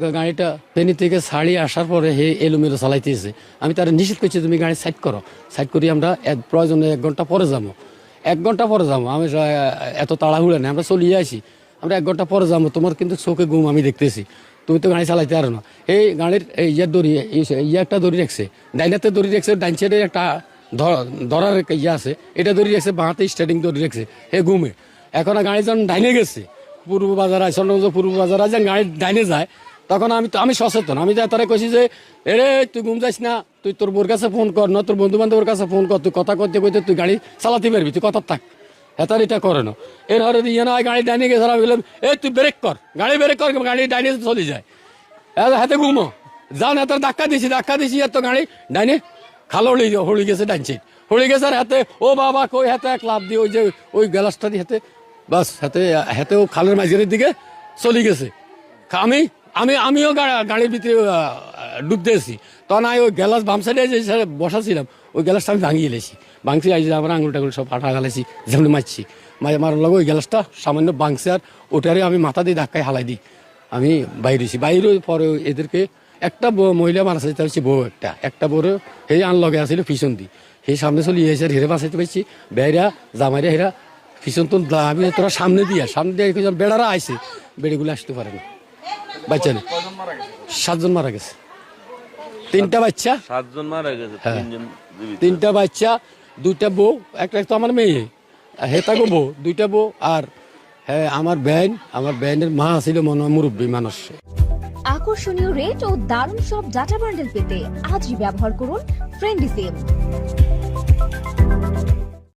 গাড়িটা ফেনী থেকে ছাড়ি আসার পরে হে এলোমেলো চালাইতেছে। আমি তার নিষেধ করছি তুমি গাড়ি সাইড করো, সাইড করি আমরা প্রয়োজনে 1 ঘন্টা পরে যাবো, 1 ঘন্টা পরে যাবো। আমি এত তাড়াহুড়া নেই, আমরা চলিয়ে আসি, আমরা 1 ঘন্টা পরে যাবো, তোমার কিন্তু চোখে ঘুম আমি দেখতেছি, তুমি তো গাড়ি চালাইতে পারো না। এই গাড়ির ইয়ার দড়ি একটা দড়ি রাখছে, ডাইনাতে দড়ি রাখছে, ডাইন সাইডে একটা ধরার ইয়ে আছে, এটা দড়ি রাখছে, বাঁহাতে স্টার্টিং দড়ি রাখছে, হে ঘুমে। এখন গাড়ি যখন ডাইনে গেছে পূর্ব বাজার আয়, স্বর্ণগঞ্জ পূর্ব বাজার আয়, গাড়ি ডাইনে যায়, তখন আমি সচেতন। আমি তারা কইছি যে এরে তুই ঘুম যাস না, তুই তোর বোর কাছে ফোন কর না, তোর বন্ধু বান্ধবের কাছে ফোন কর, তুই কথা করতে করতে তুই গাড়ি চালাতে পারবি, তুই কথা থাক। হেতার এটা করে না। এর হরে ইয়ে না গাড়ি ডাইনে গেছে, আমি বললাম এই তুই ব্রেক কর, গাড়ি ব্রেক কর, গাড়ি ডাইনে চলে যায়, হাতে ঘুমো যান। হাতের ধাক্কা দিছি এত গাড়ি ডাইনে খালো হলি গেছে, ডাইন সাইড হলি গেছে। আর হাতে ও বাবা কই হাতে এক লাভ দিয়ে ওই যে ওই গ্যালাসটা দিয়ে হাতে বাস হাতে ও খালের মাঝখানের দিকে চলে গেছে। আমিও গাড়ির ভিতরে ডুবতে এসেছি, তখন আমি ওই গ্যালাস বাম সাইডে যে বসাছিলাম ওই গ্যালাসটা আমি ভাঙিয়ে এলেছি, ভাঙছি আই আমার আঙুল টাঙুল সব আঠা গালাইছি, যেমন মারছি মারার লাগে ওই গ্যালাসটা সামান্য ভাঙছে। আর ওটারে আমি মাথা দিয়ে ধাক্কায় হালাই দিই, আমি বাইরেছি। বাইরে পরে এদেরকে একটা মহিলা মারাছে, তার হচ্ছে বউ একটা বউরে সেই আনলগে আসছিল পিছন দি, সেই সামনে চলে এসে হেরে বাঁচাইতে পারছি। বেড়া জামাইরা হেরা পিছন তো আমি তোরা সামনে দিয়ে বেড়ারা আইছে, বেড়েগুলো আসতে পারে না। বাচ্চা নেই, 7 জন মারা গেছে, 3টা বাচ্চা, 7 জন মারা গেছে, 3টা বাচ্চা, 2টা বউ, একটা তো আমার মেয়ে, হেতাগো বউ, 2টা বউ। আর হ্যাঁ আমার ব্যানের মা ছিল মনে হয় মুরব্বী মানুষ। আকর্ষণীয় রেট ও দারুণ সব ডাটা বান্ডেল পেতে আজই ব্যবহার করুন ফ্রেন্ডলি সিম।